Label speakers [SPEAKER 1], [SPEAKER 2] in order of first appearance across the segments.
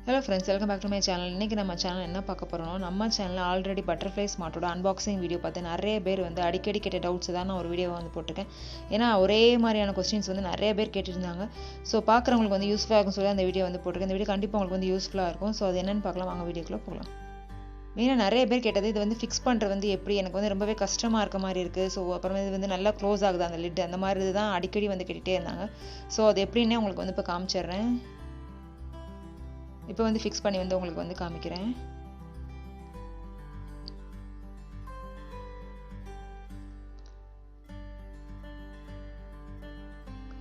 [SPEAKER 1] Hello friends, welcome back to my channel. இன்னைக்கு நம்ம channel என்ன பார்க்க போறோம்னா நம்ம சேனல்ல ஆல்ரெடி பட்டர்ஃப்ளை ஸ்மார்ட்டோட அன்பாக்சிங் வீடியோ பார்த்து நிறைய பேர் வந்து அடிக்கடி கேட்ட டவுட்ஸ் தான் நான் ஒரு வீடியோ வந்து போட்டுருக்கேன். ஏன்னா ஒரே மாதிரியான क्वेश्चंस வந்து நிறைய பேர் கேட்டிருந்தாங்க. சோ பார்க்கறவங்களுக்கு வந்து யூஸ்ஃபுல்லா இருக்கும்னு சொல்லி அந்த வீடியோ வந்து போட்டுருக்கேன். இந்த வீடியோ கண்டிப்பா உங்களுக்கு வந்து யூஸ்ஃபுல்லா இருக்கும். சோ அது என்னன்னு பார்க்கலாம் வாங்க வீடியோக்குள்ள போகலாம். மெயினா நிறைய பேர் கேட்டது இது வந்து ஃபிக்ஸ் பண்றது வந்து எப்படி எனக்கு வந்து ரொம்பவே கஷ்டமா இருக்க மாதிரி இருக்கு. சோ அப்புறம் இது வந்து நல்லா க்ளோஸ் ஆகுது அந்த லிட் அந்த மாதிரி தான் அடிக்கடி வந்து கேட்டிட்டே இருந்தாங்க. சோ அது எப்படின்னு உங்களுக்கு வந்து இப்ப காமிச்சறேன். இப்போ வந்து ஃபிக்ஸ் பண்ணி வந்து உங்களுக்கு வந்து காமிக்கிறேன்.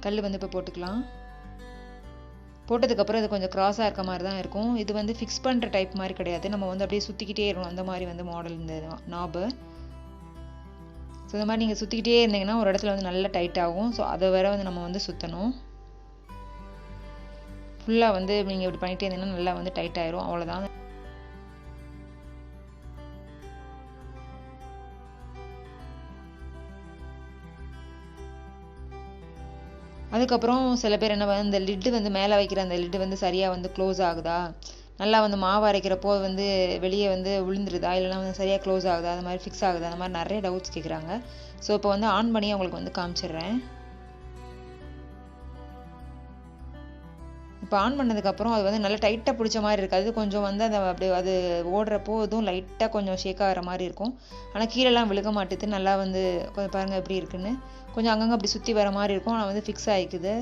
[SPEAKER 1] கல்லு வந்து இப்போ போட்டுக்கலாம். போட்டதுக்கு அப்புறம் இது கொஞ்சம் கிராஸா இருக்க மாதிரி தான் இருக்கும். இது வந்து ஃபிக்ஸ் பண்ற டைப் மாதிரி கிடையாது. நம்ம வந்து அப்படியே சுத்திக்கிட்டே இருக்கணும் அந்த மாதிரி வந்து மாடல் இந்த நாப். சோ இந்த மாதிரி நீங்க சுத்திக்கிட்டே இருந்தீங்கன்னா ஒரு இடத்துல வந்து நல்லா டைட் ஆகும். சோ அத வரை வந்து நம்ம வந்து சுத்தணும். ஃபுல்லா வந்து நீங்க இப்படி பண்ணிட்டே இருந்தீங்கன்னா நல்லா வந்து டைட் ஆயிரும். அவ்வளவுதான். அதுக்கப்புறம் சில பேர் என்ன இந்த லிட் வந்து மேலே வைக்கிற அந்த லிட் வந்து சரியா வந்து க்ளோஸ் ஆகுதா, நல்லா வந்து மாவு அரைக்கிறப்போ வந்து வெளியே வந்து விழுந்துருதா, இல்லைன்னா வந்து சரியா க்ளோஸ் ஆகுதா, அந்த மாதிரி ஃபிக்ஸ் ஆகுதா, அந்த மாதிரி நிறைய டவுட்ஸ் கேட்குறாங்க. ஸோ இப்போ வந்து ஆன் பண்ணி உங்களுக்கு வந்து காமிச்சிடுறேன். இப்போ ஆன் பண்ணதுக்கப்புறம் அது வந்து நல்லா டைட்டாக பிடிச்ச மாதிரி இருக்காது. கொஞ்சம் வந்து அந்த அப்படி அது ஓடுறப்போ இதுவும் லைட்டாக கொஞ்சம் ஷேக் ஆகிற மாதிரி இருக்கும். ஆனால் கீழெல்லாம் விழுக மாட்டுது. நல்லா வந்து கொஞ்சம் பாருங்கள் எப்படி இருக்குன்னு. கொஞ்சம் அங்கங்கே அப்படி சுற்றி வர மாதிரி இருக்கும். ஆனால் வந்து ஃபிக்ஸ் ஆகிக்குது.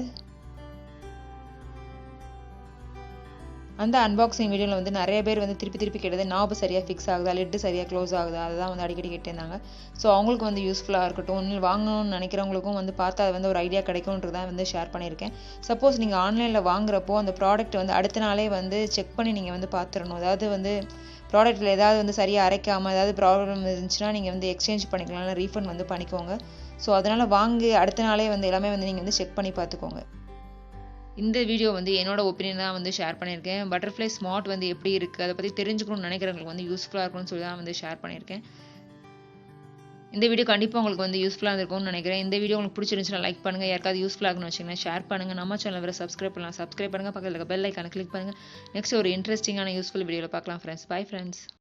[SPEAKER 1] அந்த அன்பாக்சிங் வீடியோவில் வந்து நிறைய பேர் வந்து திருப்பி கேட்டது நாப் சரியாக ஃபிக்ஸ் ஆகுதா, லிட்டு சரியாக க்ளோஸ் ஆகுதா, அதுதான் வந்து அடிக்கடி கேட்டிருந்தாங்க. ஸோ அவங்களுக்கு வந்து யூஸ்ஃபுல்லாக இருக்கட்டும், ஒன்று வாங்கணும்னு நினைக்கிறவங்களுக்கும் வந்து பார்த்தா அது வந்து ஒரு ஐடியா கிடைக்கும்ன்றதான் வந்து ஷேர் பண்ணியிருக்கேன். சப்போஸ் நீங்கள் ஆன்லைனில் வாங்குறப்போ அந்த ப்ராடக்ட் வந்து அடுத்த நாளே வந்து செக் பண்ணி நீங்கள் வந்து பார்த்துடணும். அதாவது வந்து ப்ராடக்ட்டில் ஏதாவது வந்து சரியாக அரைக்காமல் ஏதாவது ப்ராப்ளம் இருந்துச்சுன்னா நீங்கள் வந்து எக்ஸ்சேஞ்ச் பண்ணிக்கலாம், ரீஃபண்ட் வந்து பண்ணிக்கோங்க. ஸோ அதனால் வாங்கி அடுத்த நாளே வந்து எல்லாமே வந்து நீங்கள் வந்து செக் பண்ணி பார்த்துக்கோங்க. இந்த வீடியோ வந்து என்னோட ஒப்பீனியன் தான் வந்து ஷேர் பண்ணியிருக்கேன். பட்டர்ஃப்ளை ஸ்மார்ட் வந்து எப்படி இருக்குது அதை பற்றி தெரிஞ்சுக்கணும்னு நினைக்கிறவங்களுக்கு வந்து யூஸ்ஃபுல்லாக இருக்கும்னு சொல்லி தான் வந்து ஷேர் பண்ணியிருக்கேன். இந்த வீடியோ கண்டிப்பாக உங்களுக்கு வந்து யூஸ்ஃபுல்லாக இருக்கும்னு நினைக்கிறேன். இந்த வீடியோ உங்களுக்கு பிடிச்சிருந்துச்சுன்னா லைக் பண்ணுங்கள். யாருக்காவது யூஸ்ஃபுல்லாக இருக்குன்னு வச்சிங்கன்னா ஷேர் பண்ணுங்கள். நம்ம சேனல் வேறு சப்ஸ்கிரைப் பண்ணலாம். சப்ஸ்கிரைப் பண்ணுங்கள். பக்கத்தில் இருக்க பெல் ஐக்கானை கிளிக் பண்ணுங்கள். நெக்ஸ்ட் ஒரு இன்ட்ரெஸ்டிங்கான யூஸ்ஃபுல் வீடியோவில் பார்க்கலாம் ஃப்ரெண்ட்ஸ். Bye friends.